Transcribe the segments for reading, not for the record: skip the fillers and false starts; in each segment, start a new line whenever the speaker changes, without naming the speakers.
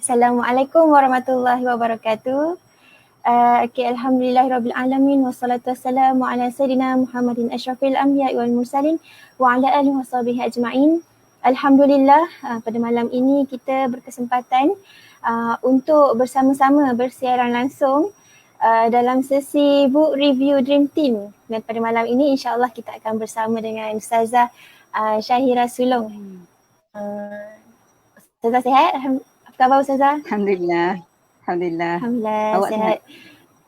Assalamualaikum warahmatullahi wabarakatuh. Alhamdulillahirabbil alamin wassalatu wassalamu ala sayidina Muhammadin asyrafil anbiya'i wal mursalin wa ala alihi washabihi ajma'in. Alhamdulillah, pada malam ini kita berkesempatan untuk bersama-sama bersiaran langsung dalam sesi book review Dream Team. Dan pada malam ini insya-Allah kita akan bersama dengan Ustazah Syahira Sulong. Ustazah sihat? Apa khabar Ustazah?
Alhamdulillah.
Alhamdulillah
Awak
sihat.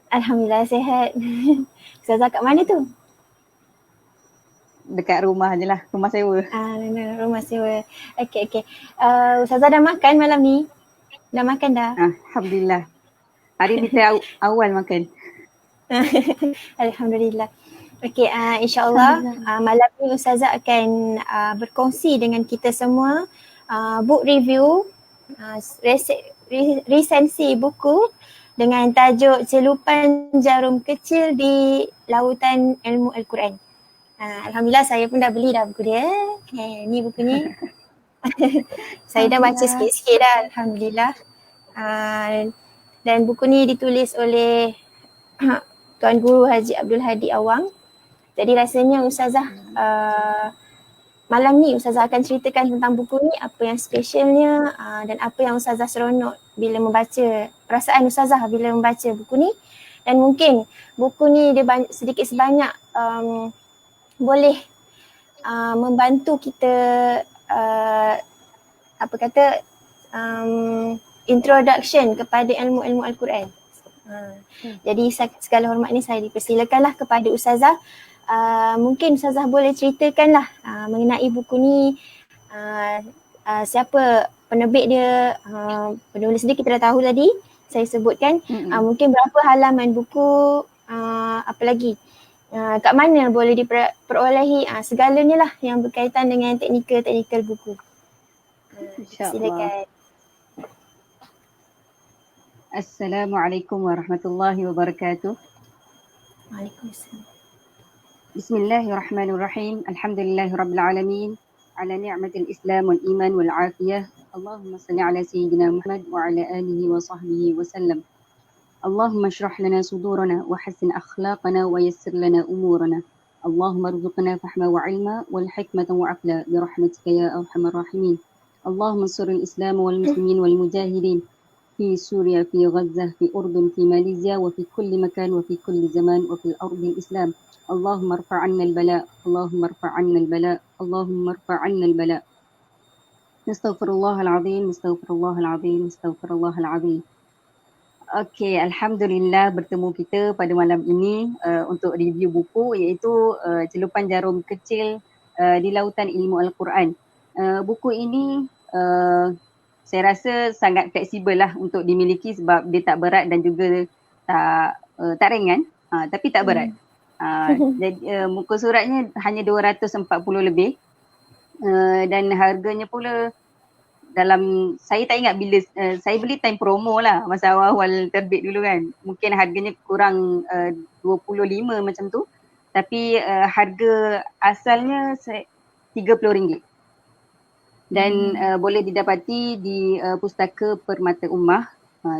Alhamdulillah sihat. Ustazah kat mana tu?
Dekat rumah je lah, rumah sewa.
Rumah sewa. Okey. Ustazah dah makan malam ni? Dah makan dah?
Alhamdulillah. Hari ni awal makan.
Alhamdulillah. Okey, insya-Allah malam ni Ustazah akan berkongsi dengan kita semua book review, resensi buku dengan tajuk Celupan Jarum Kecil di Lautan Ilmu Al-Quran. Alhamdulillah saya pun dah beli dah buku dia. Ni bukunya. Saya dah baca sikit-sikit dah, alhamdulillah. Dan buku ni ditulis oleh Tuan Guru Haji Abdul Hadi Awang. Jadi rasanya Ustazah malam ni Ustazah akan ceritakan tentang buku ni, apa yang specialnya dan apa yang Ustazah seronok bila membaca, perasaan Ustazah bila membaca buku ni. Dan mungkin buku ni dia sedikit sebanyak boleh membantu kita introduction kepada ilmu-ilmu Al-Quran. Jadi segala hormat ni saya dipersilakanlah kepada Ustazah. Mungkin Ustazah boleh ceritakanlah mengenai buku ni, siapa penerbit dia, penulis dia kita dah tahu tadi, saya sebutkan. Mungkin berapa halaman buku, apa lagi, kat mana boleh diperolehi, segalanya lah yang berkaitan dengan teknikal buku. Silakan.
Assalamualaikum warahmatullahi wabarakatuh.
Waalaikumsalam.
Bismillahirrahmanirrahim. Alhamdulillahirabbil alamin. Ala ni'matil Islam wal iman wal afiyah. Allahumma salli ala sayyidina Muhammad wa ala alihi wa sahbihi wa sallam. Allahumma shrah lana sudurana wa hassin akhlaqana wa yassir lana umurana. Allahumma rzuqna fahma wa ilma wal hikmata wa aqla bi rahmatika ya arhamar rahimin. Allahumma ansuril Islam wal muslimin wal mujahidin في سوريا في غزة في أردن في ماليزيا وفي كل مكان وفي كل زمان وفي الأرض الإسلام. اللهم ارفع عنا البلاء اللهم ارفع عنا البلاء اللهم ارفع عنا البلاء. نستغفر الله العظيم نستغفر الله العظيم نستغفر الله العظيم. Okey, Alhamdulillah bertemu kita pada malam ini untuk review buku iaitu Celupan Jarum Kecil di Lautan Ilmu Al-Quran. Buku ini saya rasa sangat fleksibel lah untuk dimiliki sebab dia tak berat dan juga tak ringan, tapi tak berat. Jadi muka suratnya hanya 240 lebih dan harganya pula dalam, saya tak ingat bila saya beli time promo lah masa awal-awal terbit dulu kan. Mungkin harganya kurang 25 macam tu, tapi harga asalnya RM30. Dan boleh didapati di Pustaka Permata Ummah.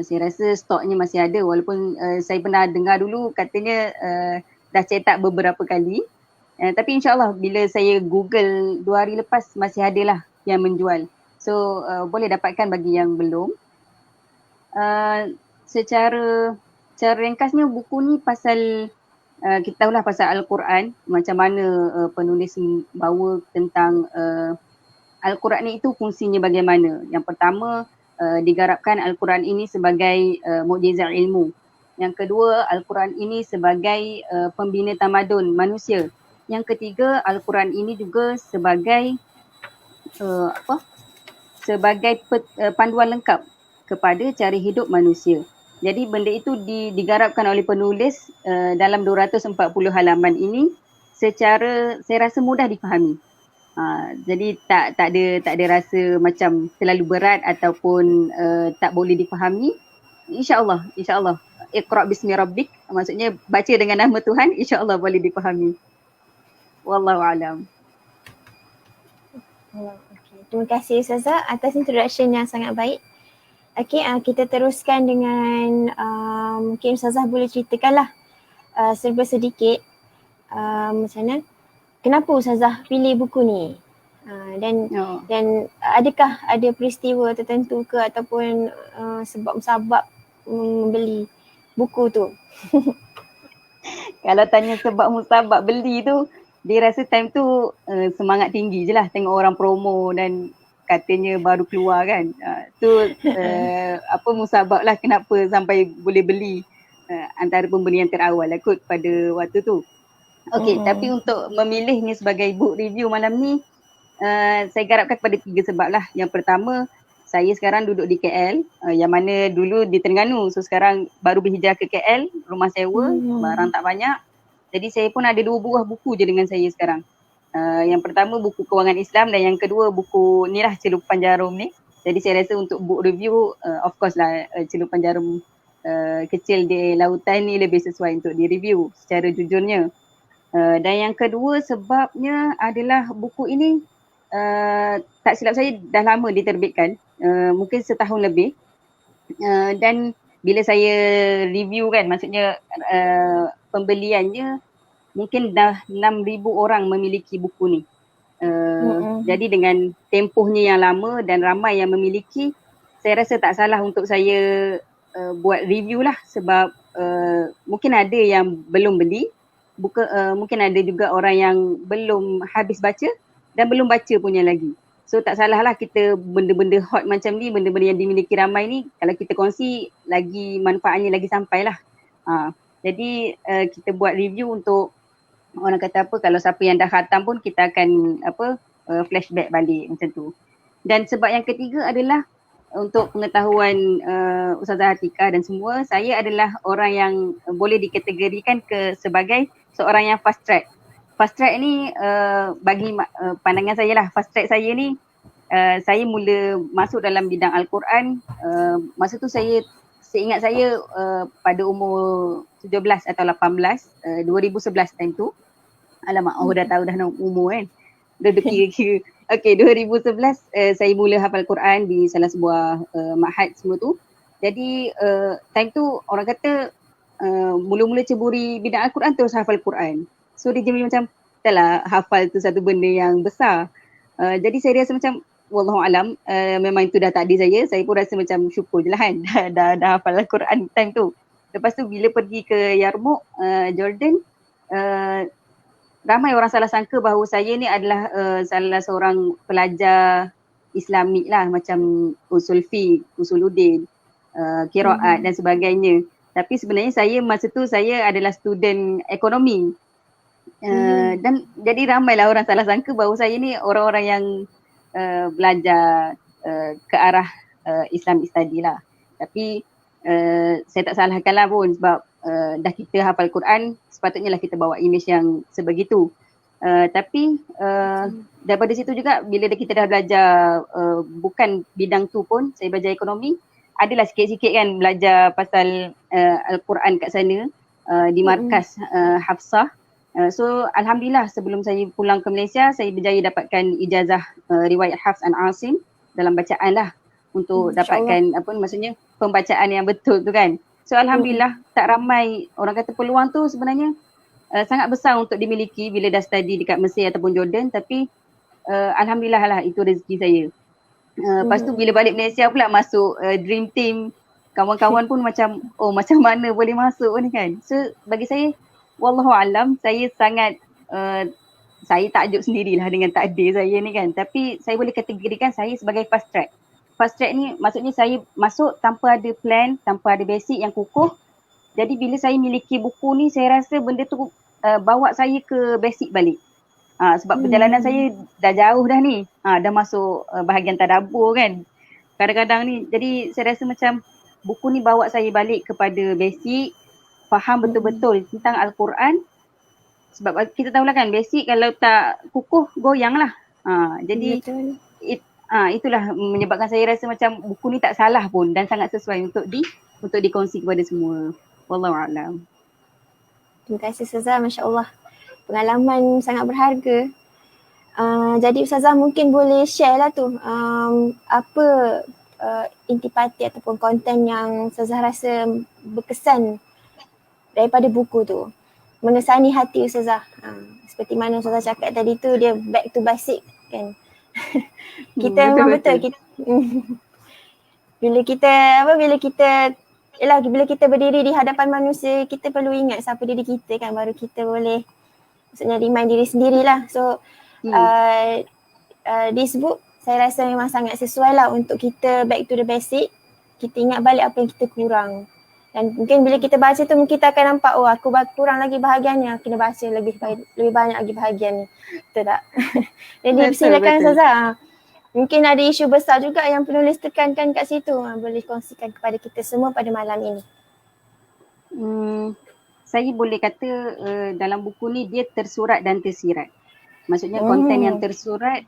Saya rasa stoknya masih ada walaupun saya pernah dengar dulu katanya dah cetak beberapa kali. Tapi insyaAllah bila saya Google 2 hari lepas masih ada lah yang menjual. So boleh dapatkan bagi yang belum. Secara ringkasnya buku ni pasal kita tahulah pasal Al-Quran, macam mana penulis bawa tentang Al-Quran itu fungsinya bagaimana. Yang pertama, digarapkan Al-Quran ini sebagai mukjizat ilmu. Yang kedua, Al-Quran ini sebagai pembina tamadun manusia. Yang ketiga, Al-Quran ini juga sebagai panduan lengkap kepada cara hidup manusia. Jadi benda itu digarapkan oleh penulis dalam 240 halaman ini secara saya rasa mudah difahami. Jadi tak ada rasa macam terlalu berat ataupun tak boleh difahami. InsyaAllah Iqra' bismi rabbik, maksudnya baca dengan nama Tuhan, insyaAllah boleh difahami. Wallahu a'lam.
Okay. Terima kasih Ustazah atas introduction yang sangat baik. Okay, kita teruskan dengan mungkin Ustazah boleh ceritakanlah serba sedikit macam mana, kenapa Ustazah pilih buku ni?
Oh.
Dan adakah ada peristiwa tertentu ke ataupun sebab-sebab membeli buku tu?
Kalau tanya sebab musabak beli tu, dia rasa time tu semangat tinggi je lah tengok orang promo dan katanya baru keluar kan. Musabak lah kenapa sampai boleh beli antara pembelian terawal lah kot pada waktu tu. Okey, tapi untuk memilih ni sebagai book review malam ni, saya garapkan kepada 3 sebab lah. Yang pertama, saya sekarang duduk di KL, yang mana dulu di Terengganu. So sekarang baru berhijrah ke KL, rumah sewa, barang tak banyak. Jadi saya pun ada 2 buah buku je dengan saya sekarang. Yang pertama buku Kewangan Islam dan yang kedua buku ni lah Celupan Jarum ni. Jadi saya rasa untuk book review, of course lah Celupan Jarum kecil di lautan ni lebih sesuai untuk di review secara jujurnya. Dan yang kedua sebabnya adalah buku ini tak silap saya dah lama diterbitkan, mungkin setahun lebih, dan bila saya review kan, maksudnya pembeliannya mungkin dah 6,000 orang memiliki buku ni. Jadi dengan tempohnya yang lama dan ramai yang memiliki, saya rasa tak salah untuk saya buat review lah, sebab mungkin ada yang belum beli, mungkin ada juga orang yang belum habis baca dan belum baca punya lagi. So tak salah lah kita benda-benda hot macam ni, benda-benda yang dimiliki ramai ni, kalau kita kongsi lagi manfaatnya lagi sampai lah. Jadi kita buat review untuk orang kata apa, kalau siapa yang dah khatam pun kita akan flashback balik macam tu. Dan sebab yang ketiga adalah untuk pengetahuan Ustazah Atikah dan semua, saya adalah orang yang boleh dikategorikan sebagai seorang yang fast track. Fast track ni bagi pandangan saya lah, fast track saya ni saya mula masuk dalam bidang Al-Quran masa tu seingat saya pada umur 17 atau 18, 2011 time tu. Alamak, dah tahu dah umur kan. Dah kira-kira. Okay, 2011 saya mula hafal Quran di salah sebuah ma'had semua tu. Jadi time tu orang kata mula-mula ceburi bidang Al-Quran terus hafal Quran. So dia jadi macam, dah lah hafal tu satu benda yang besar. Jadi saya rasa macam, wallahualam, memang itu dah takdir saya pun rasa macam syukur je lah kan, dah hafal Al-Quran time tu. Lepas tu bila pergi ke Yarmouk, Jordan, ramai orang salah sangka bahawa saya ni adalah salah seorang pelajar Islamik lah, macam usul fiqh, usuluddin, qiraat dan sebagainya. Tapi sebenarnya saya masa tu saya adalah student ekonomi. Dan jadi ramailah orang salah sangka bahawa saya ni orang-orang yang belajar ke arah Islamic study lah. Tapi saya tak salahkan lah pun, sebab dah kita hafal Quran, sepatutnya lah kita bawa image yang sebegitu. Tapi daripada situ juga bila kita dah belajar bukan bidang tu pun, saya belajar ekonomi, adalah sikit-sikit kan belajar pasal Al-Quran kat sana di markas Hafsah. So Alhamdulillah sebelum saya pulang ke Malaysia, saya berjaya dapatkan ijazah riwayat Hafs an Asim dalam bacaan lah, untuk dapatkan maksudnya pembacaan yang betul tu kan. So Alhamdulillah tak ramai, orang kata peluang tu sebenarnya sangat besar untuk dimiliki bila dah study dekat Mesir ataupun Jordan, tapi Alhamdulillah lah itu rezeki saya. Lepas tu bila balik Malaysia pula masuk Dream Team, kawan-kawan pun macam, oh macam mana boleh masuk ni kan. So bagi saya, wallahualam, saya sangat saya takjub sendirilah dengan takdir saya ni kan. Tapi saya boleh kategorikan saya sebagai fast track. Fast track ni maksudnya saya masuk tanpa ada plan, tanpa ada basic yang kukuh. Jadi bila saya miliki buku ni, saya rasa benda tu bawa saya ke basic balik. Sebab perjalanan saya dah jauh dah ni. Dah masuk bahagian tadabbur kan. Kadang-kadang ni, jadi saya rasa macam buku ni bawa saya balik kepada basic, faham betul-betul tentang Al-Quran. Sebab kita tahulah kan, basic kalau tak kukuh, goyang lah. Jadi itulah menyebabkan saya rasa macam buku ni tak salah pun dan sangat sesuai untuk dikongsi kepada semua. Wallahualam.
Terima kasih Ustazah, Masya Allah. Pengalaman sangat berharga. Jadi Ustazah mungkin boleh share lah tu apa intipati ataupun konten yang Ustazah rasa berkesan daripada buku tu, mengesani hati Ustazah. Seperti mana Ustazah cakap tadi tu, dia back to basic kan. Kita memang betul kita, bila kita berdiri di hadapan manusia, kita perlu ingat siapa diri kita kan, baru kita boleh maksudnya remind diri sendirilah. So this book saya rasa memang sangat sesuai lah untuk kita back to the basic. Kita ingat balik apa yang kita kurang. Dan mungkin bila kita baca tu, mungkin kita akan nampak, oh aku kurang lagi bahagian ni, aku kena baca lebih banyak lagi bahagian ni. Betul tak? Jadi silakan Ustazah. Mungkin ada isu besar juga yang penulis tekankan kat situ. Boleh kongsikan kepada kita semua pada malam ini.
Saya boleh kata dalam buku ni dia tersurat dan tersirat. Maksudnya konten yang tersurat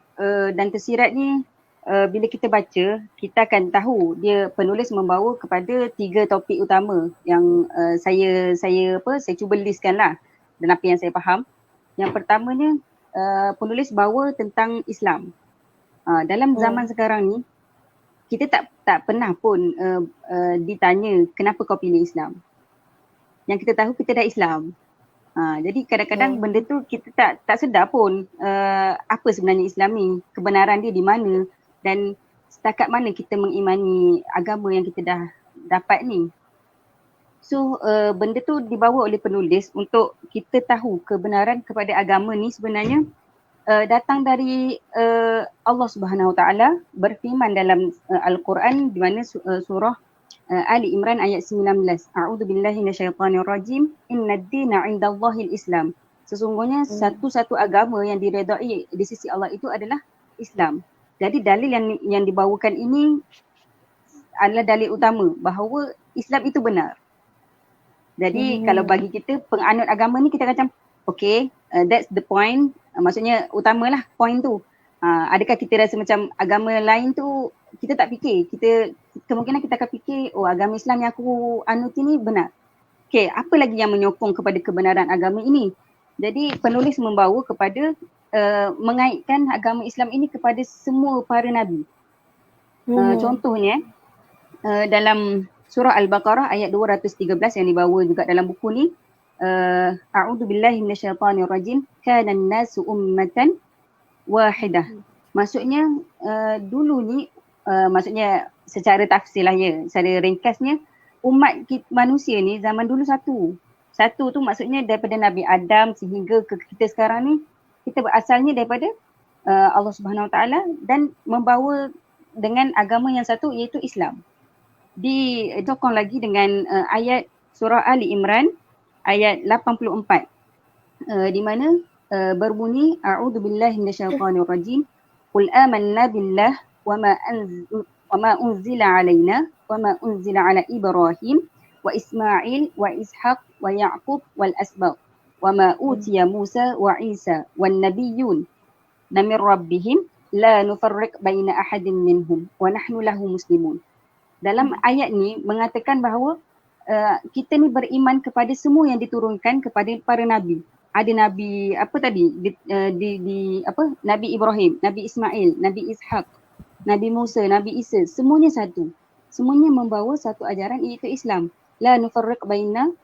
dan tersirat ni bila kita baca, kita akan tahu dia penulis membawa kepada 3 topik utama yang saya cuba listkan lah dan apa yang saya faham. Yang pertamanya penulis bawa tentang Islam. Dalam zaman sekarang ni kita tak pernah pun ditanya kenapa kau pilih Islam. Yang kita tahu kita dah Islam. Jadi kadang-kadang benda tu kita tak sedar pun apa sebenarnya Islam ni, kebenaran dia di mana dan setakat mana kita mengimani agama yang kita dah dapat ni. So benda tu dibawa oleh penulis untuk kita tahu kebenaran kepada agama ni sebenarnya datang dari Allah Subhanahu Wa Taala berfirman dalam Al-Quran di mana surah Ali Imran ayat 19. A'udzubillahi minasyaitonirrajim. Innad-dina 'indallahil Islam. Sesungguhnya satu-satu agama yang diredai di sisi Allah itu adalah Islam. Jadi dalil yang dibawakan ini adalah dalil utama bahawa Islam itu benar. Jadi kalau bagi kita penganut agama ni kita macam okay, that's the point. Maksudnya utamalah point tu. Adakah kita rasa macam agama lain tu kita tak fikir, kemungkinan kita akan fikir oh agama Islam yang aku anut ini benar. Okay, apa lagi yang menyokong kepada kebenaran agama ini? Jadi penulis membawa kepada mengaitkan agama Islam ini kepada semua para nabi. Contohnya dalam surah Al-Baqarah ayat 213 yang dibawa juga dalam buku ni, A'udzubillahi minasyaitonirrajim. Kanan nasu ummatan wahidah. Maksudnya dulu ni maksudnya secara tafsir lah ya, secara ringkasnya umat manusia ni zaman dulu satu tu maksudnya daripada Nabi Adam sehingga ke kita sekarang ni, kita berasalnya daripada Allah Subhanahu Wa Taala dan membawa dengan agama yang satu iaitu Islam. Disokong lagi dengan ayat surah Ali Imran ayat 84 di mana berbunyi a'udzubillahi minasyaitonirrajim. Qul amanna billah wa ma unzila alaina wa ma unzila ala Ibrahim wa Ismail wa Ishaq wa Ya'qub wal asbaq wa ma utiya Musa wa Isa wan nabiyyun min rabbihim la nufarriq baina ahadin minhum wa nahnu lahu muslimun. Dalam ayat ni mengatakan bahawa kita ni beriman kepada semua yang diturunkan kepada para nabi. Ada nabi apa tadi Nabi Ibrahim, Nabi Ismail, Nabi Ishaq, Nabi Musa, Nabi Isa, semuanya satu. Semuanya membawa satu ajaran iaitu Islam. La nufarriq baina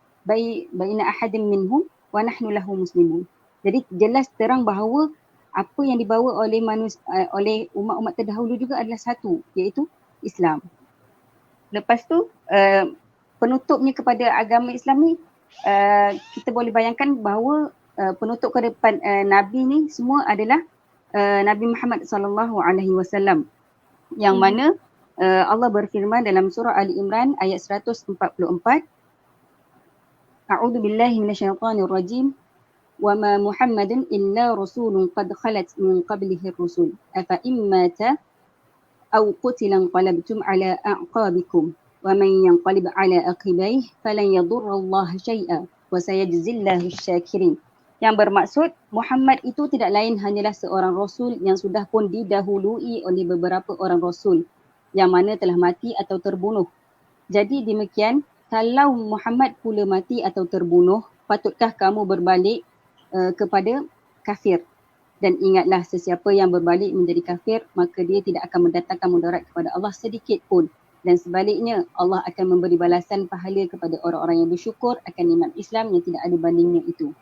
ahadin minhum wa nahnu lahu muslimun. Jadi jelas terang bahawa apa yang dibawa oleh oleh umat-umat terdahulu juga adalah satu, iaitu Islam. Lepas tu penutupnya kepada agama Islam ni, kita boleh bayangkan bahawa penutup ke depan Nabi ni semua adalah Nabi Muhammad sallallahu alaihi wasallam, yang mana Allah berfirman dalam surah Ali Imran ayat 144, A'udzubillahi minasyaitonirrajim. Wa ma Muhammadun illa rasulun qad khalat min qablihi ar-rusul afa immata aw qutila qalabtum ala a'qabikum wa man yanqalib ala aqibaihi falan yadurra Allah syai'a wa sayajzillahu asy-syakirin. Yang bermaksud Muhammad itu tidak lain hanyalah seorang rasul yang sudah pun didahului oleh beberapa orang rasul yang mana telah mati atau terbunuh. Jadi demikian, kalau Muhammad pula mati atau terbunuh, patutkah kamu berbalik kepada kafir? Dan ingatlah, sesiapa yang berbalik menjadi kafir, maka dia tidak akan mendatangkan mudarat kepada Allah sedikit pun. Dan sebaliknya, Allah akan memberi balasan pahala kepada orang-orang yang bersyukur akan nikmat Islam yang tidak ada bandingnya itu.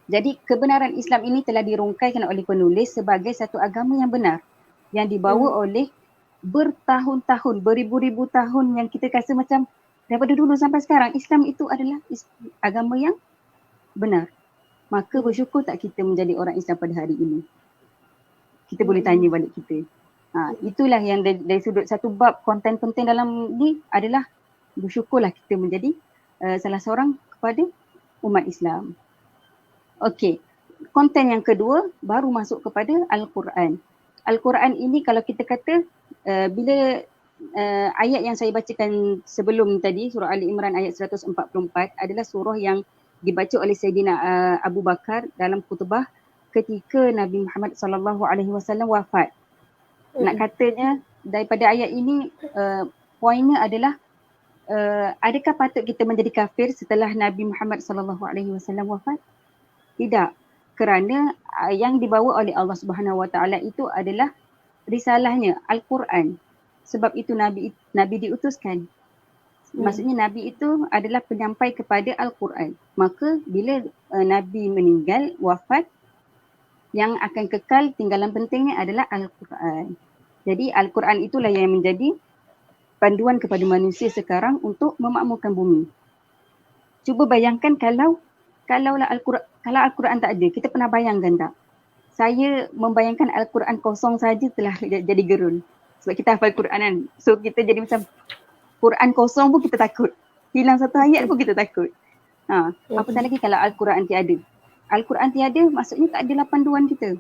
Jadi kebenaran Islam ini telah dirungkaikan oleh penulis sebagai satu agama yang benar, yang dibawa oleh bertahun-tahun, beribu-ribu tahun, yang kita rasa macam daripada dulu sampai sekarang Islam itu adalah agama yang benar. Maka bersyukur tak kita menjadi orang Islam pada hari ini? Kita boleh tanya balik kita. Itulah yang dari sudut satu bab konten penting dalam ni adalah bersyukurlah kita menjadi salah seorang kepada umat Islam. Okey, konten yang kedua baru masuk kepada Al-Quran. Al-Quran ini kalau kita kata bila ayat yang saya bacakan sebelum tadi, surah Ali Imran ayat 144 adalah surah yang dibaca oleh Sayyidina Abu Bakar dalam khutbah ketika Nabi Muhammad SAW wafat. Nak katanya daripada ayat ini poinnya adalah adakah patut kita menjadi kafir setelah Nabi Muhammad SAW wafat? Tidak. Kerana yang dibawa oleh Allah Subhanahu Wa Taala itu adalah risalahnya, Al-Quran. Sebab itu Nabi diutuskan. Maksudnya Nabi itu adalah penyampai kepada Al-Quran. Maka bila Nabi meninggal, wafat, yang akan kekal tinggalan pentingnya adalah Al-Quran. Jadi Al-Quran itulah yang menjadi panduan kepada manusia sekarang untuk memakmurkan bumi. Cuba bayangkan kalau Al-Quran tak ada, kita pernah bayangkan tak? Saya membayangkan Al-Quran kosong saja telah jadi gerun. Sebab kita hafal Quran kan. So kita jadi macam Quran kosong pun kita takut. Hilang satu ayat pun kita takut. Apatah lagi kalau Al-Quran tiada. Al-Quran tiada maksudnya tak adalah panduan kita.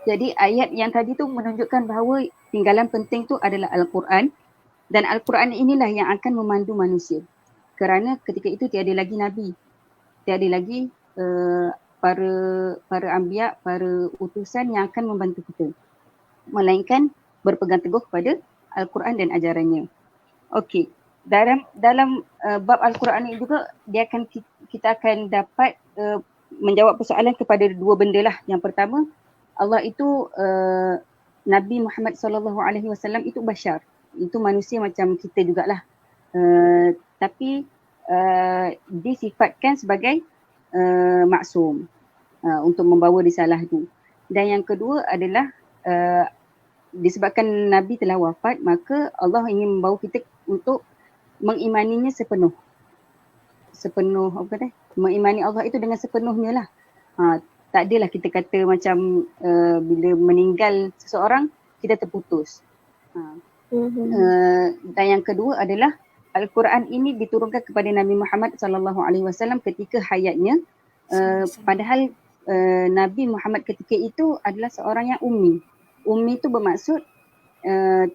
Jadi ayat yang tadi tu menunjukkan bahawa tinggalan penting tu adalah Al-Quran. Dan Al-Quran inilah yang akan memandu manusia. Kerana ketika itu tiada lagi Nabi. Tiada lagi para anbiya, para utusan yang akan membantu kita. Melainkan berpegang teguh kepada Al-Quran dan ajarannya. Okey, dalam bab Al-Quran ini juga kita akan dapat menjawab persoalan kepada dua benda lah. Yang pertama, Allah itu Nabi Muhammad SAW itu bashar. Itu manusia macam kita jugalah. Tapi disifatkan sebagai maksum untuk membawa risalah itu. Dan yang kedua adalah disebabkan Nabi telah wafat, maka Allah ingin membawa kita untuk mengimaninya sepenuh. Mengimani Allah itu dengan sepenuhnya lah. Tak adalah kita kata macam bila meninggal seseorang, kita terputus. Dan yang kedua adalah Al-Quran ini diturunkan kepada Nabi Muhammad SAW ketika hayatnya. Padahal Nabi Muhammad ketika itu adalah seorang yang ummi. Ummi itu bermaksud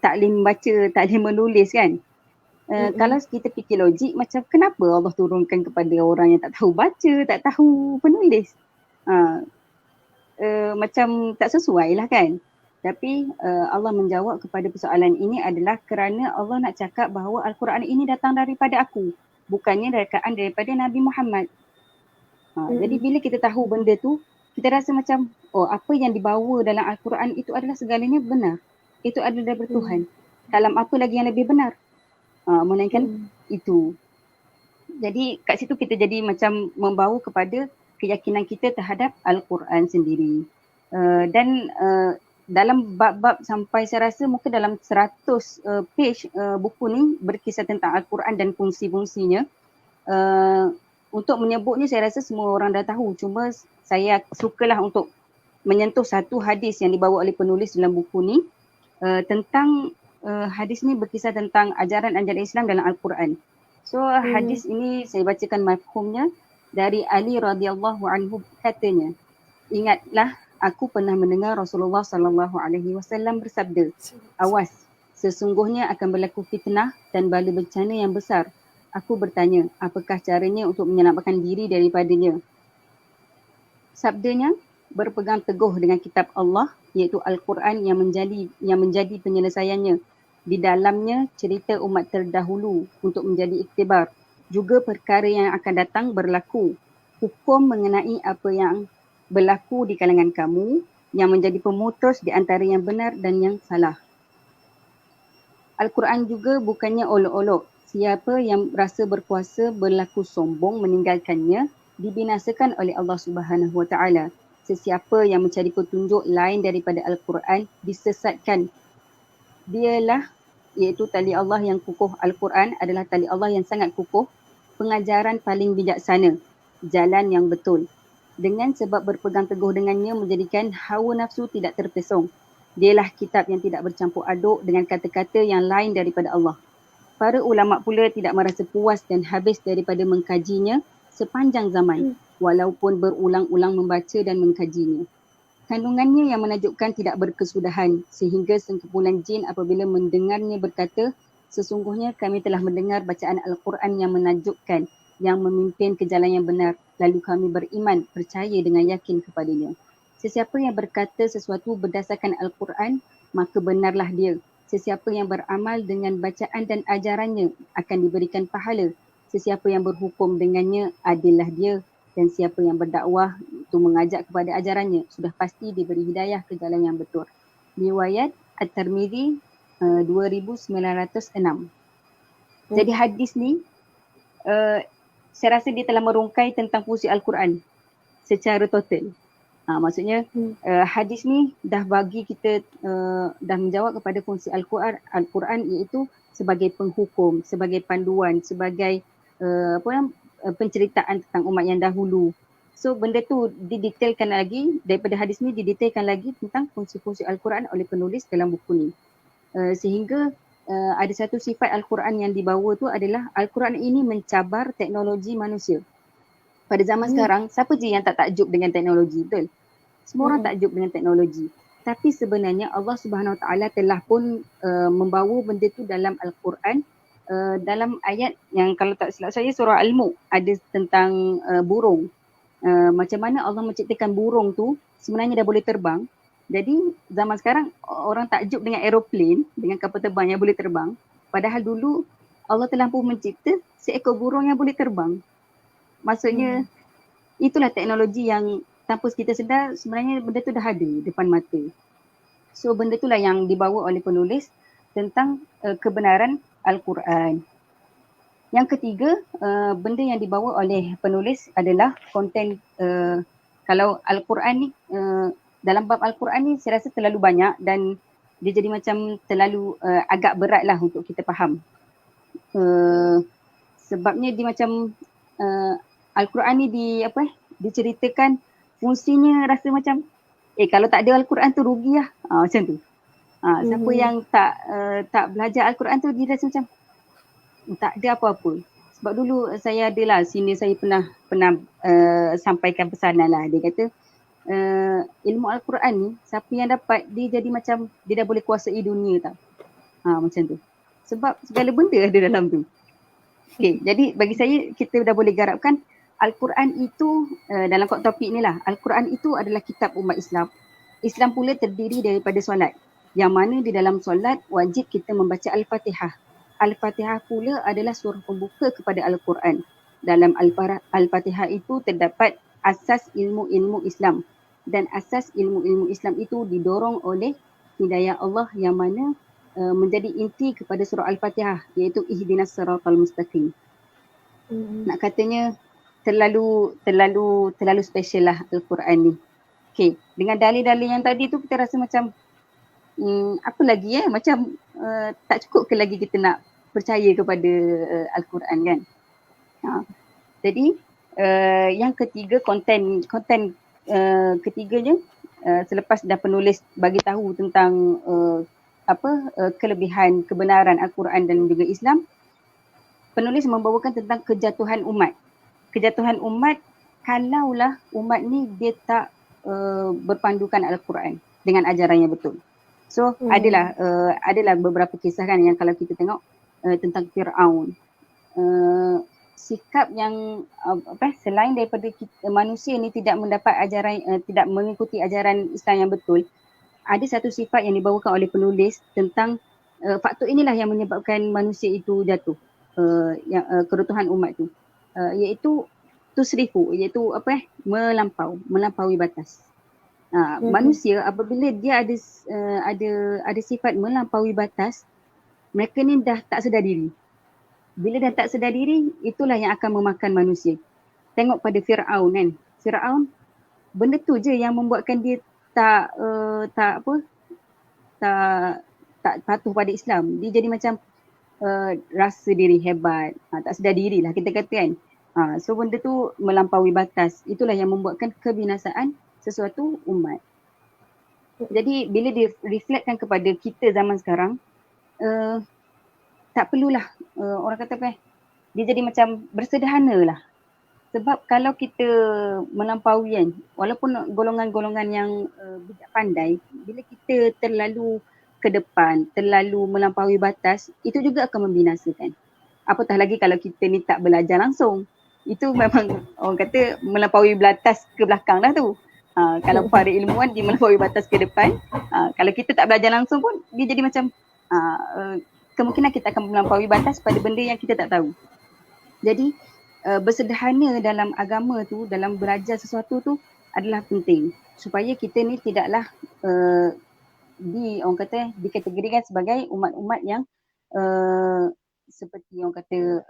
tak boleh membaca, tak boleh menulis kan. Kalau kita fikir logik, macam kenapa Allah turunkan kepada orang yang tak tahu baca, tak tahu penulis. Macam tak sesuai lah kan. Tapi Allah menjawab kepada persoalan ini adalah kerana Allah nak cakap bahawa Al-Quran ini datang daripada aku. Bukannya daripada Nabi Muhammad. Jadi bila kita tahu benda tu, kita rasa macam apa yang dibawa dalam Al-Quran itu adalah segalanya benar. Itu adalah daripada Tuhan. Dalam apa lagi yang lebih benar? Melainkan itu. Jadi kat situ kita jadi macam membawa kepada keyakinan kita terhadap Al-Quran sendiri. Dan dalam bab-bab sampai saya rasa mungkin dalam 100 page buku ni berkisah tentang Al-Quran dan fungsi-fungsinya. Untuk menyebutnya saya rasa semua orang dah tahu. Cuma saya sukalah untuk menyentuh satu hadis yang dibawa oleh penulis dalam buku ni. Tentang hadis ni berkisah tentang ajaran-ajaran Islam dalam Al-Quran. So hadis ini saya bacakan mafhumnya dari Ali radhiyallahu anhu, katanya, ingatlah aku pernah mendengar Rasulullah SAW bersabda, awas, sesungguhnya akan berlaku fitnah dan bala bencana yang besar. Aku bertanya, apakah caranya untuk menyelamatkan diri daripadanya? Sabdanya, berpegang teguh dengan kitab Allah, iaitu Al-Quran yang menjadi penyelesaiannya. Di dalamnya cerita umat terdahulu untuk menjadi iktibar. Juga perkara yang akan datang berlaku. Hukum mengenai apa yang berlaku di kalangan kamu yang menjadi pemutus di antara yang benar dan yang salah. Al-Quran juga bukannya olok-olok. Siapa yang rasa berkuasa berlaku sombong meninggalkannya dibinasakan oleh Allah Subhanahu Wa Taala. Sesiapa yang mencari petunjuk lain daripada Al-Quran disesatkan. Dialah iaitu tali Allah yang kukuh. Al-Quran adalah tali Allah yang sangat kukuh, pengajaran paling bijaksana, jalan yang betul. Dengan sebab berpegang teguh dengannya menjadikan hawa nafsu tidak terpesong. Dialah kitab yang tidak bercampur aduk dengan kata-kata yang lain daripada Allah. Para ulama pula tidak merasa puas dan habis daripada mengkajinya sepanjang zaman, walaupun berulang-ulang membaca dan mengkajinya. Kandungannya yang menakjubkan tidak berkesudahan, sehingga sekumpulan jin apabila mendengarnya berkata, sesungguhnya kami telah mendengar bacaan Al-Quran yang menakjubkan, yang memimpin ke jalan yang benar, lalu kami beriman, percaya dengan yakin kepadanya. Sesiapa yang berkata sesuatu berdasarkan Al-Quran, maka benarlah dia. Sesiapa yang beramal dengan bacaan dan ajarannya akan diberikan pahala. Sesiapa yang berhukum dengannya, adillah dia. Dan siapa yang berdakwah itu mengajak kepada ajarannya, sudah pasti diberi hidayah ke jalan yang betul. Riwayat At-Tirmizi 2906. Jadi hadis ni, saya rasa dia telah merungkai tentang fungsi Al-Quran secara total. Maksudnya hadis ni dah bagi kita, dah menjawab kepada fungsi Al-Quran iaitu sebagai penghukum, sebagai panduan, sebagai penceritaan tentang umat yang dahulu. So benda tu didetailkan lagi, daripada hadis ni didetailkan lagi tentang fungsi-fungsi Al-Quran oleh penulis dalam buku ni. Sehingga ada satu sifat Al-Quran yang dibawa tu adalah Al-Quran ini mencabar teknologi manusia. Pada zaman sekarang, siapa je yang tak takjub dengan teknologi, betul? Semua orang takjub dengan teknologi. Tapi sebenarnya Allah Subhanahu Wa Taala telah pun membawa benda tu dalam Al-Quran. Dalam ayat yang kalau tak silap saya surah Al-Mulk ada tentang burung. Macam mana Allah menciptakan burung tu sebenarnya dah boleh terbang. Jadi zaman sekarang orang takjub dengan aeroplane, dengan kapal terbang yang boleh terbang. Padahal dulu Allah telah pun mencipta seekor burung yang boleh terbang. Maksudnya itulah teknologi yang tanpa kita sedar sebenarnya benda tu dah ada depan mata. So benda itulah yang dibawa oleh penulis tentang kebenaran Al-Quran. Yang ketiga, benda yang dibawa oleh penulis adalah konten. Kalau Al-Quran ni, dalam bab Al-Quran ni saya rasa terlalu banyak dan dia jadi macam terlalu agak berat lah untuk kita faham. Sebabnya dia macam Al-Quran ni diceritakan fungsinya rasa macam kalau tak ada Al-Quran tu rugi lah. Macam tu. Siapa yang tak belajar Al-Quran tu dia rasa macam tak ada apa-apa. Sebab dulu saya adalah senior saya pernah sampaikan pesanan lah. Dia kata ilmu Al-Quran ni siapa yang dapat dia jadi macam dia dah boleh kuasai dunia tau. Macam tu. Sebab segala benda ada dalam tu. Okay, jadi bagi saya kita dah boleh garapkan Al-Quran itu dalam topik ni lah. Al-Quran itu adalah kitab umat Islam. Islam pula terdiri daripada solat. Yang mana di dalam solat wajib kita membaca Al-Fatihah. Al-Fatihah pula adalah surah pembuka kepada Al-Quran. Dalam Al-Fatihah itu terdapat asas ilmu-ilmu Islam. Dan asas ilmu-ilmu Islam itu didorong oleh hidayah Allah yang mana menjadi inti kepada surah Al-Fatihah iaitu ihdinas siratal mustaqim. Nak katanya terlalu special lah Al-Quran ni. Okay, dengan dalil-dalil yang tadi tu kita rasa macam apa lagi macam tak cukup ke lagi kita nak percaya kepada Al-Quran kan. Jadi yang ketiga konten ketiganya selepas dah penulis bagi tahu tentang kelebihan kebenaran Al-Quran dan juga Islam, penulis membawakan tentang kejatuhan umat. Kejatuhan umat kalaulah umat ni dia tak berpandukan Al-Quran dengan ajaran yang betul. So adalah beberapa kisah kan yang kalau kita tengok tentang Fir'aun. Sikap yang selain daripada manusia ni tidak mendapat ajaran, tidak mengikuti ajaran Islam yang betul, ada satu sifat yang dibawakan oleh penulis tentang faktor inilah yang menyebabkan manusia itu jatuh, keruntuhan umat tu, iaitu tusrifu, iaitu melampaui batas. Manusia apabila dia ada sifat melampaui batas, mereka ni dah tak sedar diri. Bila dah tak sedar diri, itulah yang akan memakan manusia. Tengok pada Firaun kan. Firaun, benda tu je yang membuatkan dia tak patuh pada Islam. Dia jadi macam rasa diri hebat, tak sedar diri lah kita kata kan. So benda tu melampaui batas. Itulah yang membuatkan kebinasaan sesuatu umat. Jadi bila dia reflectkan kepada kita zaman sekarang, tak perlulah orang kata apa, dia jadi macam bersederhana lah. Sebab kalau kita melampaui kan, walaupun golongan-golongan yang bijak pandai, bila kita terlalu ke depan, terlalu melampaui batas, itu juga akan membinasakan. Apatah lagi kalau kita ni tak belajar langsung. Itu memang orang kata melampaui batas ke belakang dah tu. Kalau para ilmuwan dia melampaui batas ke depan, kalau kita tak belajar langsung pun dia jadi macam kemungkinan kita akan melampaui batas pada benda yang kita tak tahu. Jadi bersederhana dalam agama tu, dalam belajar sesuatu tu adalah penting supaya kita ni tidaklah orang kata dikategorikan sebagai umat-umat yang seperti orang kata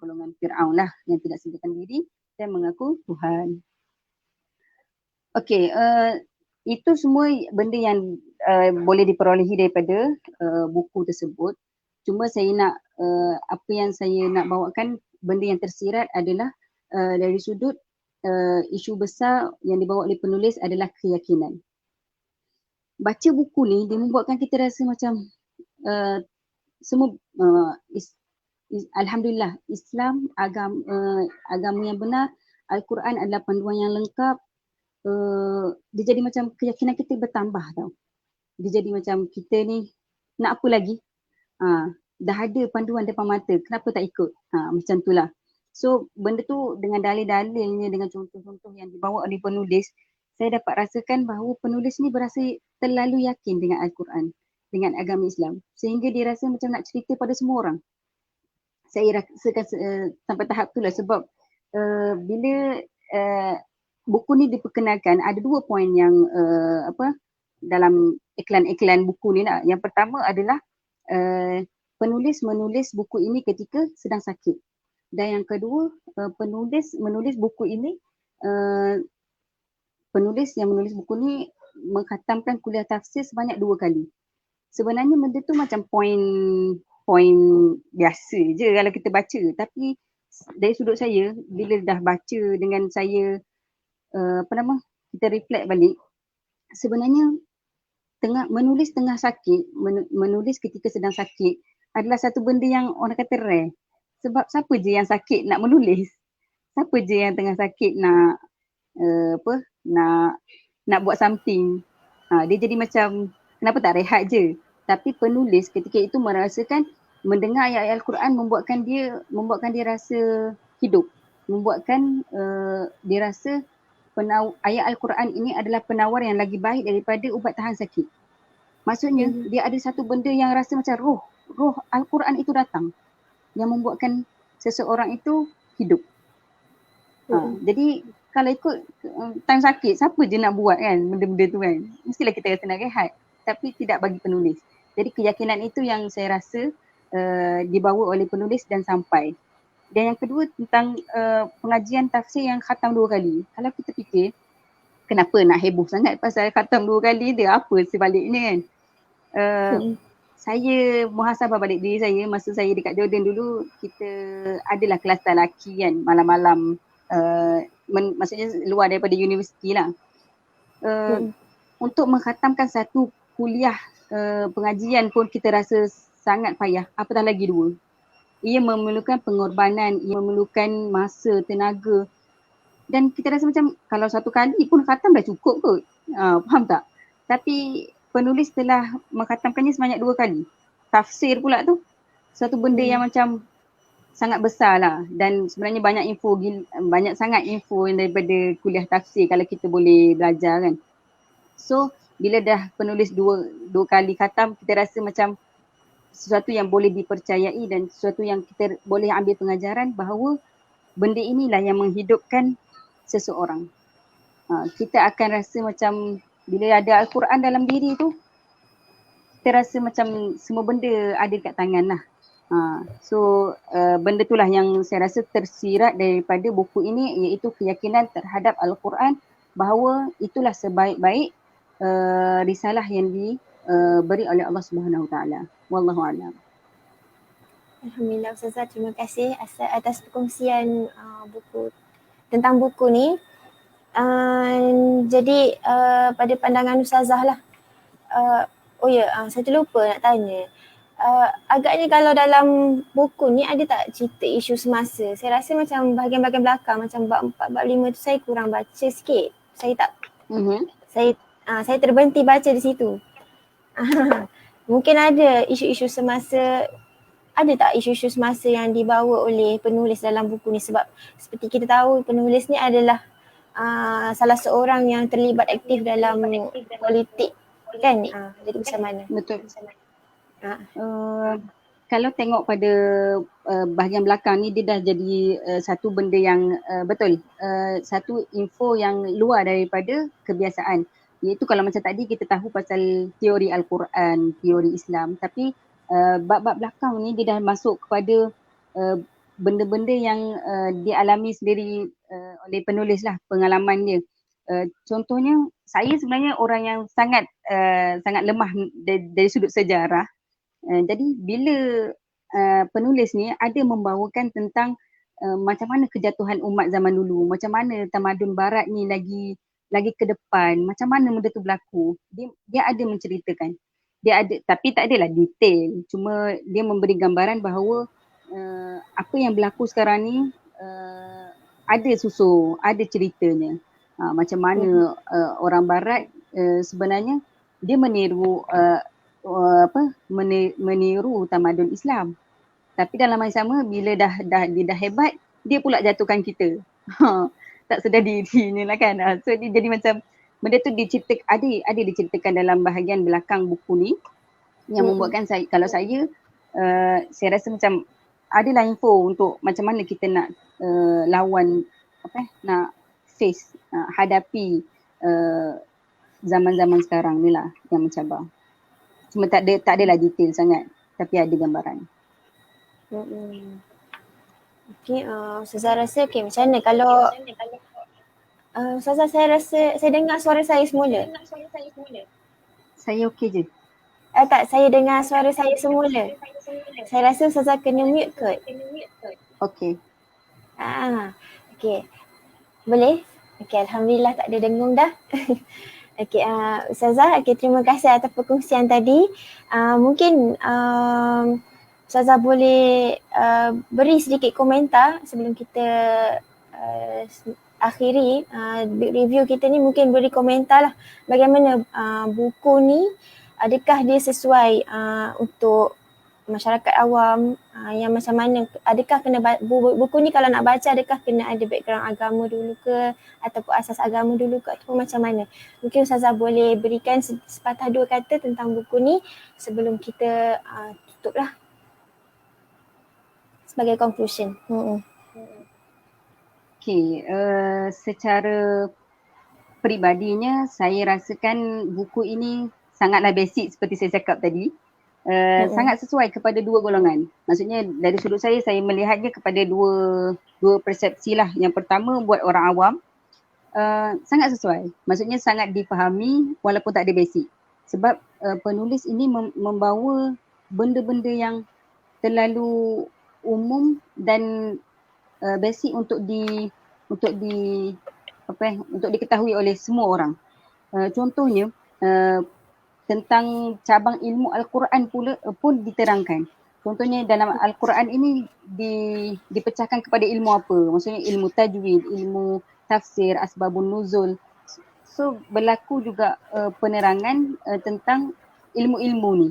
golongan Firaun lah, yang tidak sediakan diri dan mengaku Tuhan. Okey, itu semua benda yang boleh diperolehi daripada buku tersebut. Cuma saya nak apa yang saya nak bawakan, benda yang tersirat adalah dari sudut isu besar yang dibawa oleh penulis adalah keyakinan. Baca buku ni dia membuatkan kita rasa macam semua Alhamdulillah, Islam agama yang benar, Al-Quran adalah panduan yang lengkap. Dia jadi macam keyakinan kita bertambah tau. Dia jadi macam kita ni nak apa lagi? Dah ada panduan depan mata, kenapa tak ikut? Macam tu lah. So benda tu dengan dalil-dalilnya, dengan contoh-contoh yang dibawa oleh penulis, saya dapat rasakan bahawa penulis ni berasa terlalu yakin dengan Al-Quran, dengan agama Islam, sehingga dia rasa macam nak cerita pada semua orang. Saya rasakan sampai tahap tu lah, sebab bila buku ni diperkenalkan, ada 2 poin yang dalam iklan-iklan buku ni lah. Yang pertama adalah penulis menulis buku ini ketika sedang sakit. Dan yang kedua, penulis menulis buku ini, penulis yang menulis buku ni mengkhatamkan kuliah tafsir sebanyak 2 kali. Sebenarnya benda tu macam poin biasa je kalau kita baca, tapi dari sudut saya, bila dah baca dengan saya kita reflect balik, sebenarnya menulis tengah sakit, menulis ketika sedang sakit adalah satu benda yang orang kata rare. Sebab siapa je yang sakit nak menulis? Siapa je yang tengah sakit nak nak buat something? Dia jadi macam kenapa tak rehat je? Tapi penulis ketika itu merasakan mendengar ayat-ayat Al-Quran membuatkan dia rasa hidup, membuatkan dia rasa ayat Al-Quran ini adalah penawar yang lagi baik daripada ubat tahan sakit. Maksudnya dia ada satu benda yang rasa macam roh Al-Quran itu datang yang membuatkan seseorang itu hidup. Jadi kalau ikut time sakit, siapa je nak buat kan benda-benda tu kan? Mestilah kita rasa nak rehat, tapi tidak bagi penulis. Jadi keyakinan itu yang saya rasa dibawa oleh penulis dan sampai. Dan yang kedua tentang pengajian tafsir yang khatam 2 kali. Kalau kita fikir, kenapa nak heboh sangat pasal khatam 2 kali, dia apa sebaliknya kan? Saya muhasabah balik diri saya, masa saya dekat Jordan dulu, kita adalah kelas lelaki kan, malam-malam, maksudnya luar daripada universiti lah. Untuk mengkhatamkan satu kuliah pengajian pun kita rasa sangat payah, apatah lagi 2. Ia memerlukan pengorbanan, ia memerlukan masa, tenaga. Dan kita rasa macam kalau 1 kali pun khatam dah cukup kot. Faham tak? Tapi penulis telah mengkhatamkannya sebanyak 2 kali. Tafsir pula tu satu benda yang macam sangat besar lah. Dan sebenarnya banyak sangat info daripada kuliah tafsir kalau kita boleh belajar kan. So bila dah penulis dua kali khatam, kita rasa macam sesuatu yang boleh dipercayai dan sesuatu yang kita boleh ambil pengajaran bahawa benda inilah yang menghidupkan seseorang. Kita akan rasa macam bila ada Al-Quran dalam diri tu, kita rasa macam semua benda ada dekat tangan lah. Benda itulah yang saya rasa tersirat daripada buku ini, iaitu keyakinan terhadap Al-Quran bahawa itulah sebaik-baik risalah yang diberi oleh Allah Subhanahu Wa Taala. Wallahu a'lam.
Alhamdulillah Ustazah, terima kasih atas perkongsian buku tentang buku ni. Jadi pada pandangan Ustazah lah, saya terlupa nak tanya. Agaknya kalau dalam buku ni ada tak cerita isu semasa? Saya rasa macam bahagian-bahagian belakang macam bab 4, bab 5 tu saya kurang baca sikit. Saya tak saya terberhenti baca di situ. Mungkin ada isu-isu semasa, ada tak isu-isu semasa yang dibawa oleh penulis dalam buku ni? Sebab seperti kita tahu penulis ni adalah salah seorang yang terlibat aktif dalam politik kan? Jadi macam mana?
Betul. Kalau tengok pada bahagian belakang ni, dia dah jadi satu benda yang betul, satu info yang luar daripada kebiasaan. Iaitu kalau macam tadi kita tahu pasal teori Al-Quran, teori Islam, tapi bab-bab belakang ni dia dah masuk kepada benda-benda yang dialami sendiri oleh penulis lah, pengalaman dia. Contohnya, saya sebenarnya orang yang sangat lemah dari sudut sejarah. Jadi bila penulis ni ada membawakan tentang macam mana kejatuhan umat zaman dulu, macam mana tamadun barat ni lagi ke depan, macam mana benda tu berlaku, dia ada menceritakan. Dia ada, tapi tak adalah detail, cuma dia memberi gambaran bahawa apa yang berlaku sekarang ni ada susu, ada ceritanya. Macam mana orang barat sebenarnya dia meniru meniru tamadun Islam. Tapi dalam masa sama bila dia dah hebat, dia pula jatuhkan kita. Tak sedar diri ni lah kan. So dia jadi macam benda tu ada diceritakan dalam bahagian belakang buku ni yang membuatkan saya, kalau saya rasa macam adalah info untuk macam mana kita nak lawan nak face, hadapi zaman-zaman sekarang ni lah yang mencabar. Cuma tak adalah detail sangat, tapi ada gambaran.
Okay, Ustazah rasa macam mana kalau Ustazah, saya rasa saya dengar suara saya semula.
Saya okey je.
Tak, saya dengar suara saya semula. Saya rasa Ustazah kena mute kot.
Okey.
Okey. Boleh? Okey, alhamdulillah tak ada dengung dah. Okey, Ustazah, terima kasih atas perkongsian tadi. Mungkin Ustazah boleh beri sedikit komentar sebelum kita akhiri review kita ni. Mungkin beri komentar lah bagaimana buku ni, adakah dia sesuai untuk masyarakat awam, yang macam mana, adakah kena buku ni kalau nak baca adakah kena ada background agama dulu ke ataupun asas agama dulu ke ataupun macam mana? Mungkin Ustazah boleh berikan sepatah dua kata tentang buku ni sebelum kita tutup lah sebagai conclusion.
Okay, secara peribadinya saya rasakan buku ini sangatlah basic seperti saya cakap tadi. Sangat sesuai kepada dua golongan. Maksudnya dari sudut saya melihatnya kepada dua persepsi lah. Yang pertama buat orang awam, sangat sesuai. Maksudnya sangat difahami walaupun tak ada basic. Sebab penulis ini membawa benda-benda yang terlalu umum dan basic untuk diketahui oleh semua orang. Contohnya tentang cabang ilmu Al-Quran pun diterangkan. Contohnya dalam Al-Quran ini dipecahkan kepada ilmu apa? Maksudnya ilmu tajwid, ilmu tafsir, asbabun nuzul. So berlaku juga penerangan tentang ilmu-ilmu ni.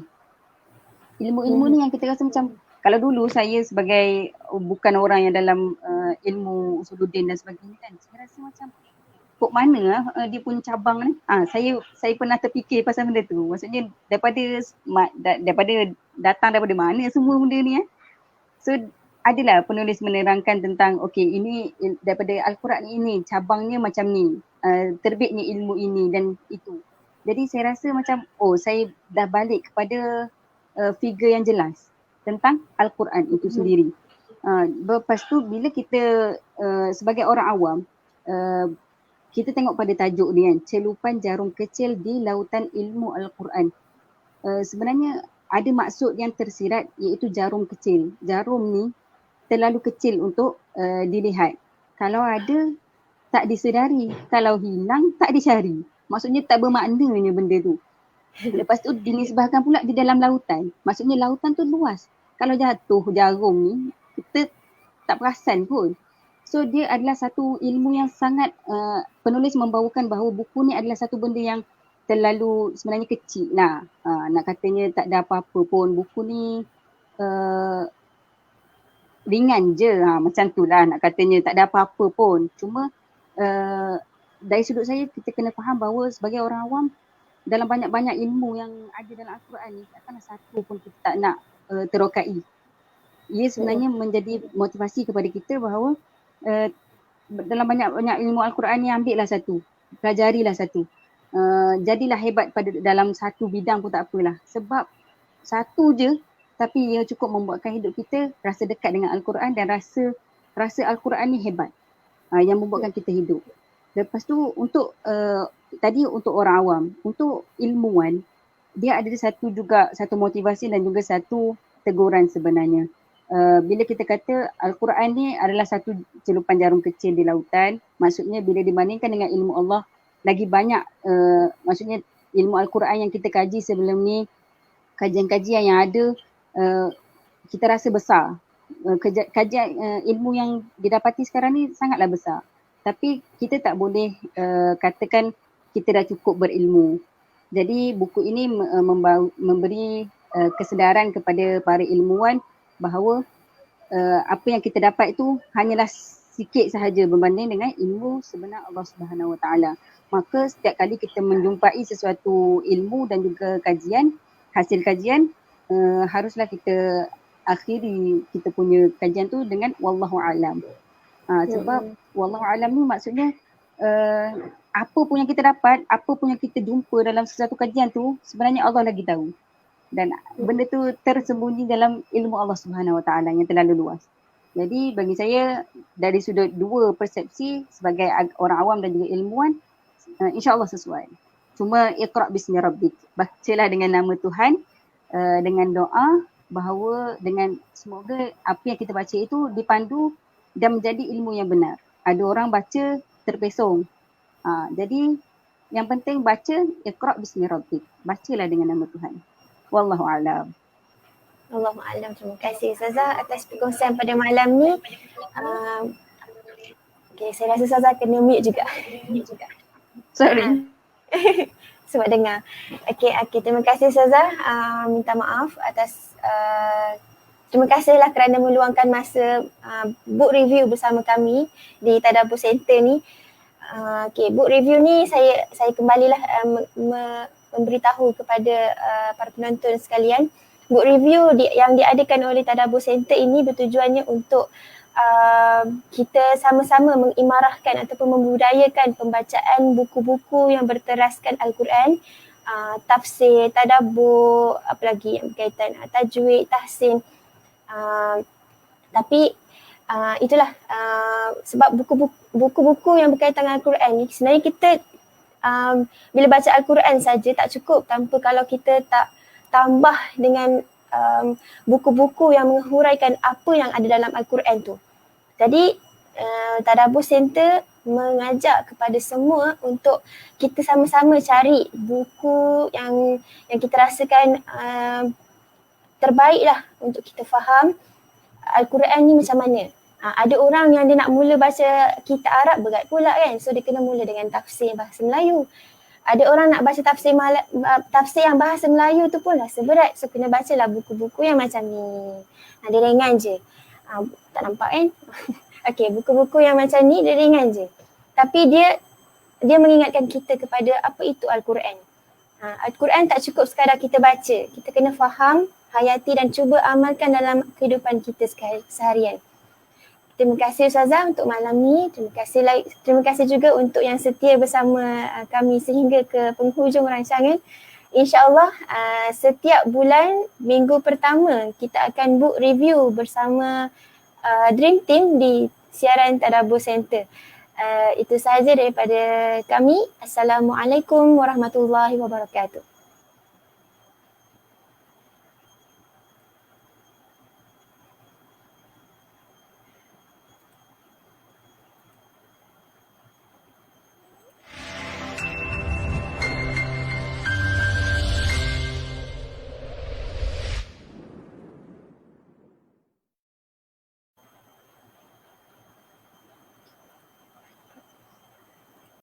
Ilmu-ilmu ni yang kita rasa macam, kalau dulu saya sebagai bukan orang yang dalam ilmu usuluddin dan sebagainya kan, saya rasa macam kok mana dia punya cabang ni. Saya pernah terfikir pasal benda tu. Maksudnya daripada datang daripada mana semua benda ni. So adalah penulis menerangkan tentang okey ini daripada Al-Quran ini cabangnya macam ni, terbitnya ilmu ini dan itu. Jadi saya rasa macam saya dah balik kepada figure yang jelas tentang Al-Quran itu sendiri. Lepas tu bila kita sebagai orang awam, kita tengok pada tajuk ni kan, celupan jarum kecil di lautan ilmu Al-Quran. Sebenarnya ada maksud yang tersirat iaitu jarum kecil. Jarum ni terlalu kecil untuk dilihat. Kalau ada, tak disedari. Kalau hilang, tak dicari. Maksudnya tak bermaknanya benda tu. Lepas tu dinisbahkan pula di dalam lautan. Maksudnya lautan tu luas. Kalau jatuh jarum ni, kita tak perasan pun. So dia adalah satu ilmu yang sangat, penulis membawakan bahawa buku ni adalah satu benda yang terlalu sebenarnya kecil. Nak katanya tak ada apa-apa pun. Buku ni ringan je, macam tu lah nak katanya, tak ada apa-apa pun. Cuma dari sudut saya kita kena faham bahawa sebagai orang awam dalam banyak-banyak ilmu yang ada dalam Al-Quran ni takkanlah satu pun kita tak nak terokai. Ia sebenarnya menjadi motivasi kepada kita bahawa dalam banyak-banyak ilmu Al-Quran ni ambillah satu, pelajarilah satu. Jadilah hebat pada dalam satu bidang pun tak apalah. Sebab satu je tapi ia cukup membuatkan hidup kita rasa dekat dengan Al-Quran dan rasa Al-Quran ni hebat, yang membuatkan kita hidup. Lepas tu untuk tadi untuk orang awam, untuk ilmuwan, dia ada satu motivasi dan juga satu teguran sebenarnya. Bila kita kata Al-Quran ni adalah satu celupan jarum kecil di lautan, maksudnya bila dibandingkan dengan ilmu Allah, lagi banyak, maksudnya ilmu Al-Quran yang kita kaji sebelum ni, kajian-kajian yang ada, kita rasa besar. Kajian ilmu yang didapati sekarang ni sangatlah besar. Tapi kita tak boleh katakan kita dah cukup berilmu. Jadi buku ini memberi kesedaran kepada para ilmuwan bahawa apa yang kita dapat itu hanyalah sikit sahaja berbanding dengan ilmu sebenar Allah Subhanahu Wa Taala. Maka setiap kali kita menjumpai sesuatu ilmu dan juga kajian, hasil kajian, haruslah kita akhiri kita punya kajian tu dengan wallahu alam. Sebab wallahu alam ni maksudnya apa pun yang kita dapat, apa pun yang kita jumpa dalam sesuatu kajian tu, sebenarnya Allah lagi tahu. Dan benda tu tersembunyi dalam ilmu Allah Subhanahu Wa Taala yang terlalu luas. Jadi bagi saya dari sudut dua persepsi sebagai orang awam dan juga ilmuwan, insya-Allah sesuai. Cuma iqra bismi rabbik. Bacalah dengan nama Tuhan, dengan doa bahawa dengan semoga apa yang kita baca itu dipandu dan menjadi ilmu yang benar. Ada orang baca terpesong. Jadi yang penting baca iqra bismi rabbik. Bacalah dengan nama Tuhan. Wallahu a'lam.
Allahu a'lam. Terima kasih Ustazah atas perkongsian pada malam ni. Okay, saya rasa Ustazah kena mute juga.
Sorry.
Sebab dengar. Okay, terima kasih Ustazah. Minta maaf atas terima kasihlah kerana meluangkan masa book review bersama kami di Tadabbur Center ni. Okay, book review ni saya kembalilah memberitahu kepada para penonton sekalian. Book review yang diadakan oleh Tadabbur Center ini bertujuannya untuk kita sama-sama mengimarahkan ataupun membudayakan pembacaan buku-buku yang berteraskan Al-Quran, tafsir, tadabbur, apa lagi yang berkaitan tajwid, tahsin. Tapi itulah sebab buku-buku yang berkaitan dengan Al-Quran ni sebenarnya kita bila baca Al-Quran saja tak cukup tanpa kalau kita tak tambah dengan buku-buku yang menghuraikan apa yang ada dalam Al-Quran tu. Jadi Tadabbur Center mengajak kepada semua untuk kita sama-sama cari buku yang kita rasakan terbaiklah untuk kita faham Al-Quran ni macam mana. Ada orang yang dia nak mula baca kitab Arab berat pula kan, so dia kena mula dengan tafsir bahasa Melayu. Ada orang nak baca tafsir yang bahasa Melayu tu pun rasa berat, so kena bacalah buku-buku yang macam ni. Dia ringan je. Tak nampak kan? Okay, buku-buku yang macam ni dia ringan je. Tapi dia mengingatkan kita kepada apa itu Al-Quran. Al-Quran tak cukup sekadar kita baca, kita kena faham hayati dan cuba amalkan dalam kehidupan kita seharian. Terima kasih Ustazah untuk malam ni. Terima kasih juga untuk yang setia bersama kami sehingga ke penghujung rancangan. InsyaAllah setiap bulan minggu pertama kita akan book review bersama Dream Team di siaran Tadabbur Center. Itu sahaja daripada kami. Assalamualaikum warahmatullahi wabarakatuh.